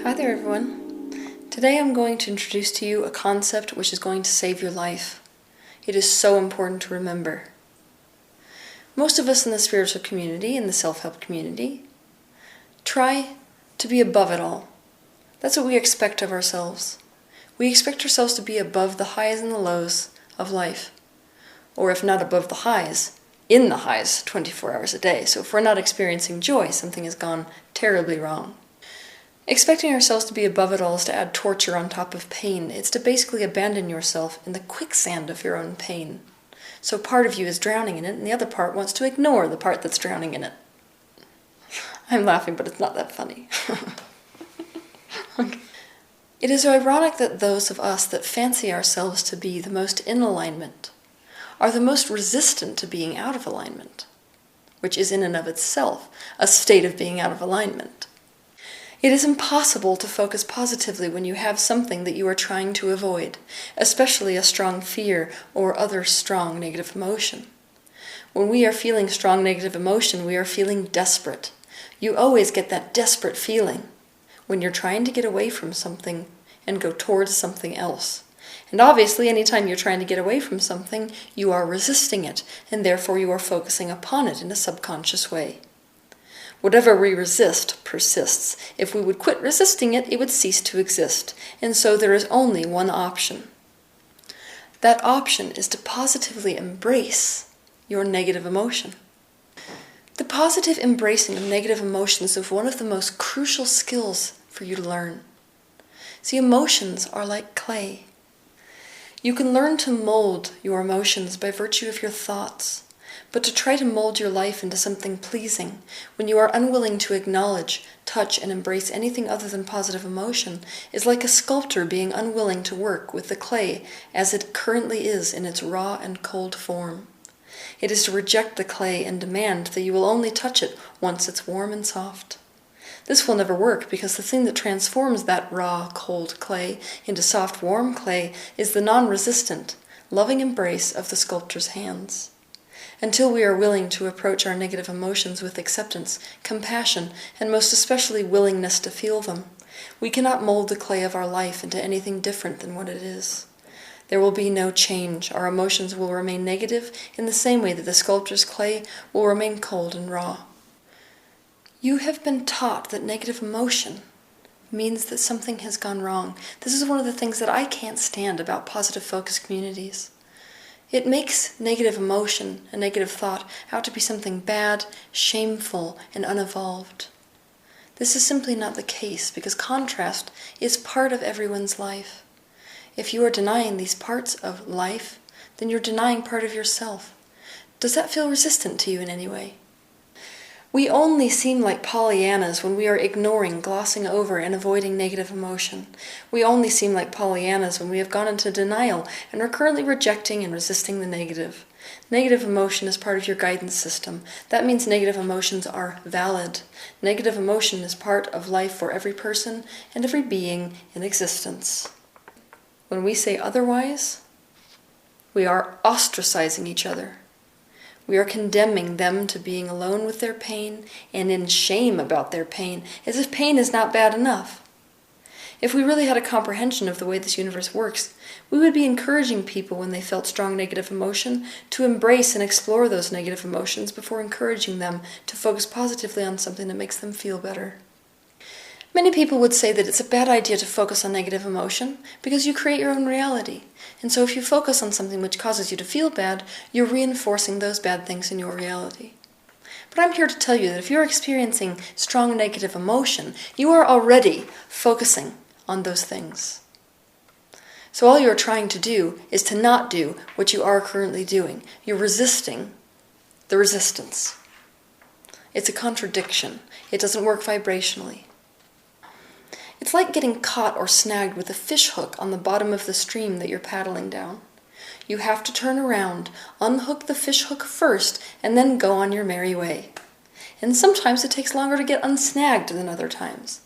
Hi there everyone. Today I'm going to introduce to you a concept which is going to save your life. It is so important to remember. Most of us in the spiritual community, in the self-help community, try to be above it all. That's what we expect of ourselves. We expect ourselves to be above the highs and the lows of life. Or if not above the highs, in the highs 24 hours a day. So if we're not experiencing joy, something has gone terribly wrong. Expecting ourselves to be above it all is to add torture on top of pain. It's to basically abandon yourself in the quicksand of your own pain. So part of you is drowning in it, and the other part wants to ignore the part that's drowning in it. I'm laughing, but it's not that funny. Okay. It is ironic that those of us that fancy ourselves to be the most in alignment are the most resistant to being out of alignment, which is in and of itself a state of being out of alignment. It is impossible to focus positively when you have something that you are trying to avoid, especially a strong fear or other strong negative emotion. When we are feeling strong negative emotion, we are feeling desperate. You always get that desperate feeling when you're trying to get away from something and go towards something else. And obviously, anytime you're trying to get away from something, you are resisting it, and therefore you are focusing upon it in a subconscious way. Whatever we resist persists. If we would quit resisting it, it would cease to exist. And so there is only one option. That option is to positively embrace your negative emotion. The positive embracing of negative emotions is one of the most crucial skills for you to learn. See, emotions are like clay. You can learn to mold your emotions by virtue of your thoughts. But to try to mold your life into something pleasing, when you are unwilling to acknowledge, touch, and embrace anything other than positive emotion, is like a sculptor being unwilling to work with the clay as it currently is in its raw and cold form. It is to reject the clay and demand that you will only touch it once it's warm and soft. This will never work because the thing that transforms that raw, cold clay into soft, warm clay is the non-resistant, loving embrace of the sculptor's hands. Until we are willing to approach our negative emotions with acceptance, compassion, and most especially willingness to feel them, we cannot mold the clay of our life into anything different than what it is. There will be no change. Our emotions will remain negative in the same way that the sculptor's clay will remain cold and raw. You have been taught that negative emotion means that something has gone wrong. This is one of the things that I can't stand about positive focus communities. It makes negative emotion and negative thought out to be something bad, shameful, and unevolved. This is simply not the case because contrast is part of everyone's life. If you are denying these parts of life, then you're denying part of yourself. Does that feel resistant to you in any way? We only seem like Pollyannas when we are ignoring, glossing over, and avoiding negative emotion. We only seem like Pollyannas when we have gone into denial and are currently rejecting and resisting the negative. Negative emotion is part of your guidance system. That means negative emotions are valid. Negative emotion is part of life for every person and every being in existence. When we say otherwise, we are ostracizing each other. We are condemning them to being alone with their pain and in shame about their pain, as if pain is not bad enough. If we really had a comprehension of the way this universe works, we would be encouraging people when they felt strong negative emotion to embrace and explore those negative emotions before encouraging them to focus positively on something that makes them feel better. Many people would say that it's a bad idea to focus on negative emotion because you create your own reality. And so if you focus on something which causes you to feel bad, you're reinforcing those bad things in your reality. But I'm here to tell you that if you're experiencing strong negative emotion, you are already focusing on those things. So all you're trying to do is to not do what you are currently doing. You're resisting the resistance. It's a contradiction. It doesn't work vibrationally. It's like getting caught or snagged with a fish hook on the bottom of the stream that you're paddling down. You have to turn around, unhook the fish hook first, and then go on your merry way. And sometimes it takes longer to get unsnagged than other times.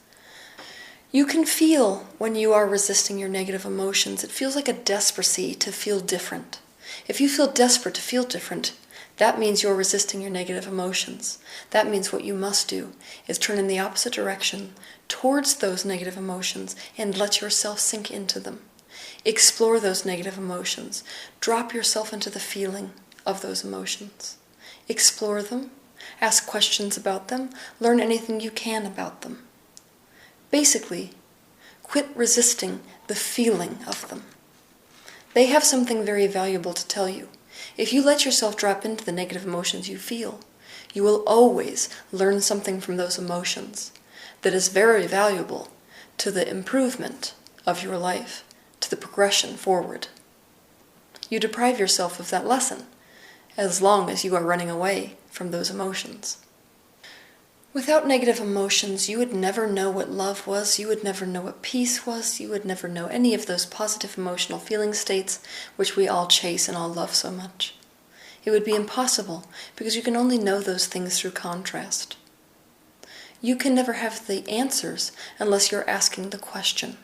You can feel when you are resisting your negative emotions, it feels like a desperacy to feel different. If you feel desperate to feel different, That means you're resisting your negative emotions. That means what you must do is turn in the opposite direction towards those negative emotions and let yourself sink into them. Explore those negative emotions. Drop yourself into the feeling of those emotions. Explore them. Ask questions about them. Learn anything you can about them. Basically, quit resisting the feeling of them. They have something very valuable to tell you. If you let yourself drop into the negative emotions you feel, you will always learn something from those emotions that is very valuable to the improvement of your life, to the progression forward. You deprive yourself of that lesson as long as you are running away from those emotions. Without negative emotions, you would never know what love was, you would never know what peace was, you would never know any of those positive emotional feeling states which we all chase and all love so much. It would be impossible because you can only know those things through contrast. You can never have the answers unless you're asking the question.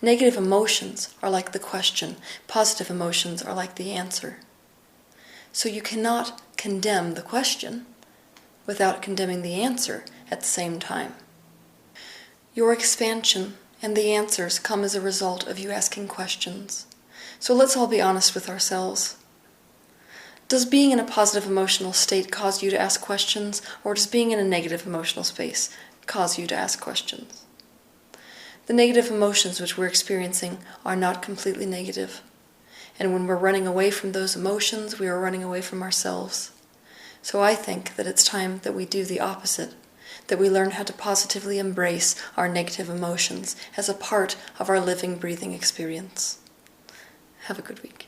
Negative emotions are like the question, positive emotions are like the answer. So you cannot condemn the question without condemning the answer at the same time. Your expansion and the answers come as a result of you asking questions. So let's all be honest with ourselves. Does being in a positive emotional state cause you to ask questions, or does being in a negative emotional space cause you to ask questions? The negative emotions which we're experiencing are not completely negative. And when we're running away from those emotions, we are running away from ourselves. So I think that it's time that we do the opposite, that we learn how to positively embrace our negative emotions as a part of our living, breathing experience. Have a good week.